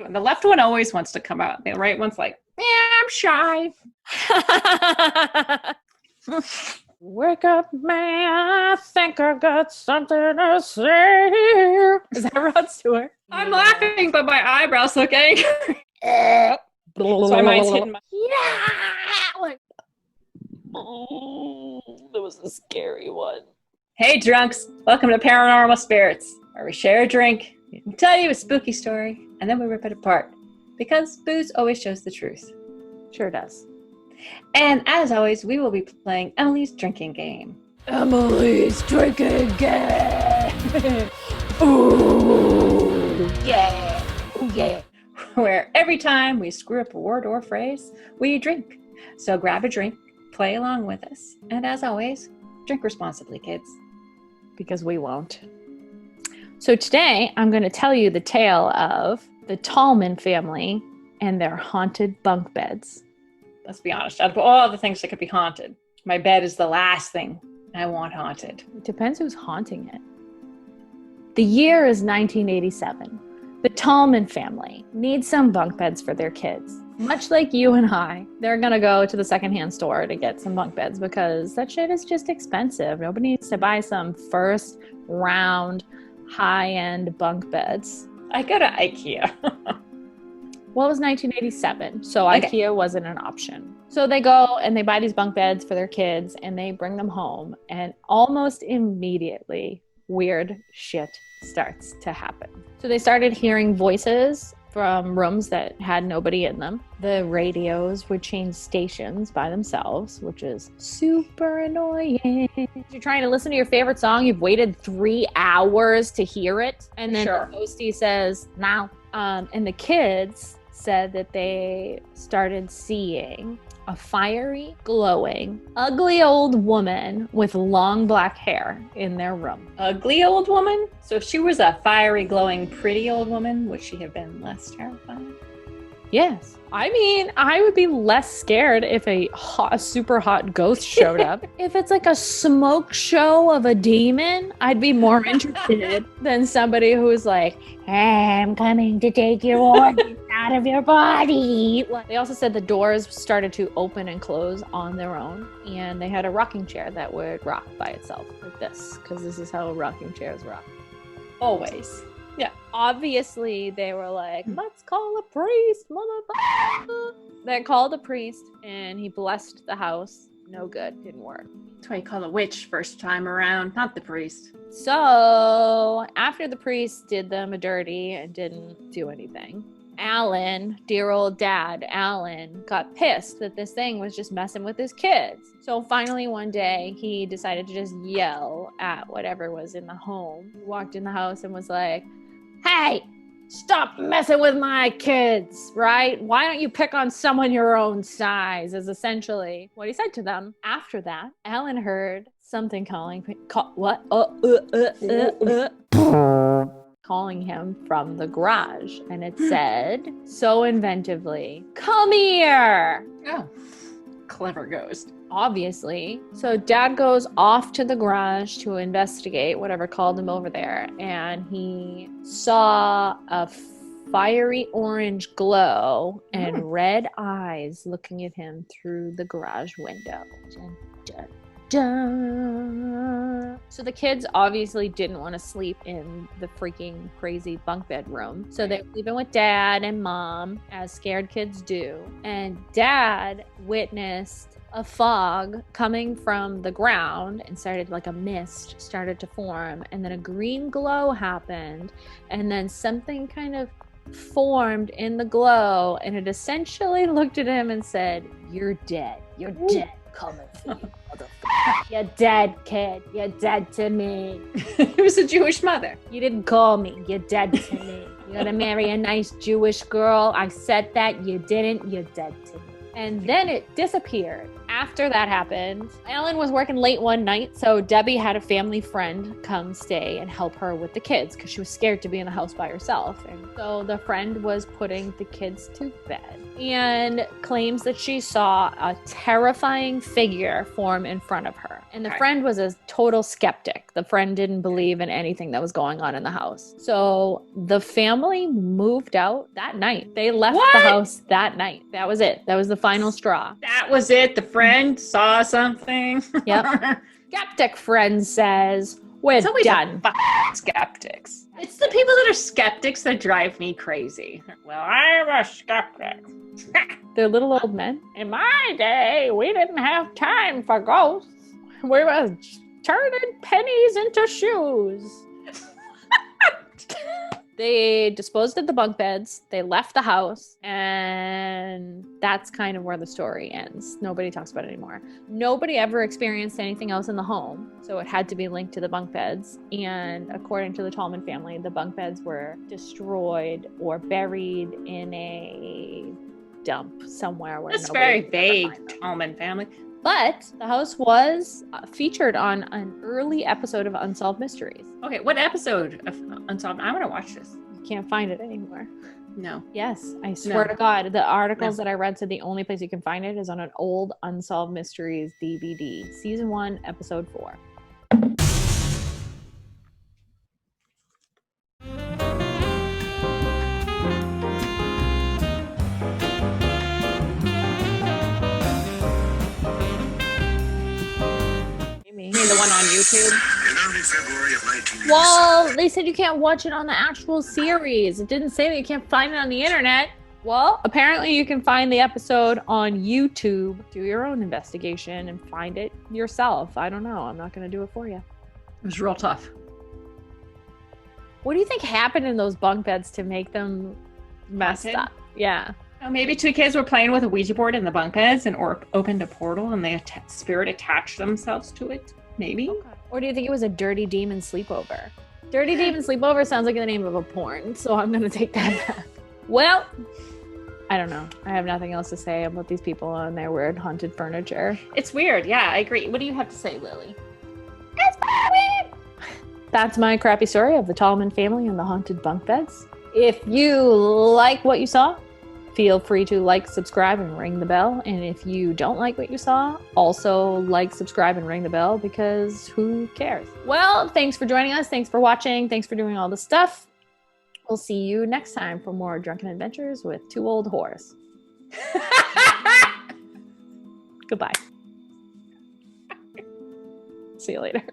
The left one always wants to come out. The right one's like, yeah, I'm shy. Wake up, man, I think I got something to say. Is that Rod Stewart? I'm laughing, but my eyebrows look angry. So my mind's hitting my... Yeah! Like, Oh, that was a scary one. hey, drunks. Welcome to Paranormal Spirits, where we share a drink, we tell you a spooky story, and then we rip it apart. Because booze always shows the truth. Sure does. And as always, we will be playing Emily's drinking game. Emily's drinking game. Ooh, yeah. Ooh, yeah. Where every time we screw up a word or phrase, we drink. So grab a drink, play along with us, and as always, drink responsibly, kids. Because we won't. So today, I'm going to tell you the tale of the Tallman family and their haunted bunk beds. Let's be honest, out of all the things that could be haunted, my bed is the last thing I want haunted. It depends who's haunting it. The year is 1987. The Tallman family needs some bunk beds for their kids. Much like you and I, they're going to go to the secondhand store to get some bunk beds because that shit is just expensive. Nobody needs to buy some first round high-end bunk beds. I go to IKEA. Well, it was 1987, so IKEA wasn't an option. So they go and they buy these bunk beds for their kids and they bring them home, and almost immediately weird shit starts to happen. So they started hearing voices from rooms that had nobody in them. The radios would change stations by themselves, which is super annoying. You're trying to listen to your favorite song, you've waited 3 hours to hear it, and then the hostie says, now. And the kids said that they started seeing a fiery, glowing, ugly old woman with long black hair in their room. Ugly old woman? So if she was a fiery, glowing, pretty old woman, would she have been less terrifying? Yes. I mean, I would be less scared if a super hot ghost showed up. If it's like a smoke show of a demon, I'd be more interested than somebody who's like, hey, I'm coming to take your organs out of your body. They also said the doors started to open and close on their own, and they had a rocking chair that would rock by itself like this, because this is how rocking chairs rock. Always. Yeah, obviously they were like, let's call a priest, motherfucker. They called a priest and he blessed the house. No good, didn't work. That's why you call a witch first time around, not the priest. So after the priest did them a dirty and didn't do anything, Alan, dear old dad, Alan, got pissed that this thing was just messing with his kids. So finally one day he decided to just yell at whatever was in the home. He walked in the house and was like, hey, stop messing with my kids, right? Why don't you pick on someone your own size, is essentially what he said to them. After that, Alan heard something calling him from the garage. And it said, so inventively, come here. Oh, clever ghost. Obviously. So dad goes off to the garage to investigate whatever called him over there, and he saw a fiery orange glow and red eyes looking at him through the garage window. Dun, dun, dun. So the kids obviously didn't want to sleep in the freaking crazy bunk bed room. So they were sleeping with dad and mom, as scared kids do. And dad witnessed a fog coming from the ground and started, like a mist started to form, and then a green glow happened, and then something kind of formed in the glow, and it essentially looked at him and said, you're dead. You're dead. Coming for you, motherfucker. You're dead, kid. You're dead to me. It was a Jewish mother. You didn't call me. You're dead to me. You gotta marry a nice Jewish girl. I said that. You didn't. You're dead to me. And then it disappeared. After that happened, Ellen was working late one night, so Debbie had a family friend come stay and help her with the kids because she was scared to be in the house by herself. And so the friend was putting the kids to bed and claims that she saw a terrifying figure form in front of her. And the friend was a total skeptic. The friend didn't believe in anything that was going on in the house. So the family moved out that night. They left the house that night. That was it. That was the final straw. That was it. The friend saw something. Yep. Skeptic friend says, we're done. Skeptics. It's the people that are skeptics that drive me crazy. Well, I'm a skeptic. They're little old men. In my day, we didn't have time for ghosts. We were turning pennies into shoes. They disposed of the bunk beds. They left the house. And that's kind of where the story ends. Nobody talks about it anymore. Nobody ever experienced anything else in the home. So it had to be linked to the bunk beds. And according to the Tallman family, the bunk beds were destroyed or buried in a dump somewhere where That's very vague, Tallman family. But the house was featured on an early episode of Unsolved Mysteries. Okay, what episode of Unsolved? I want to watch this. You can't find it anymore. No. Yes, I swear to God. The articles that I read said the only place you can find it is on an old Unsolved Mysteries DVD. Season 1, Episode 4. You mean the one on YouTube? In early February of 1987. Well, they said you can't watch it on the actual series. It didn't say that you can't find it on the internet. Well, apparently you can find the episode on YouTube. Do your own investigation and find it yourself. I don't know. I'm not going to do it for you. It was real tough. What do you think happened in those bunk beds to make them messed up? Yeah. Oh, maybe two kids were playing with a Ouija board in the bunk beds and opened a portal and the spirit attached themselves to it. Maybe. Okay. Or do you think it was a dirty demon sleepover? Dirty demon sleepover sounds like the name of a porn, so I'm going to take that back. Well, I don't know. I have nothing else to say about these people and their weird haunted furniture. It's weird. Yeah, I agree. What do you have to say, Lily? It's weird. That's my crappy story of the Tallman family and the haunted bunk beds. If you like what you saw, feel free to like, subscribe, and ring the bell. And if you don't like what you saw, also like, subscribe, and ring the bell because who cares? Well, thanks for joining us. Thanks for watching. Thanks for doing all the stuff. We'll see you next time for more drunken adventures with two old whores. Goodbye. See you later.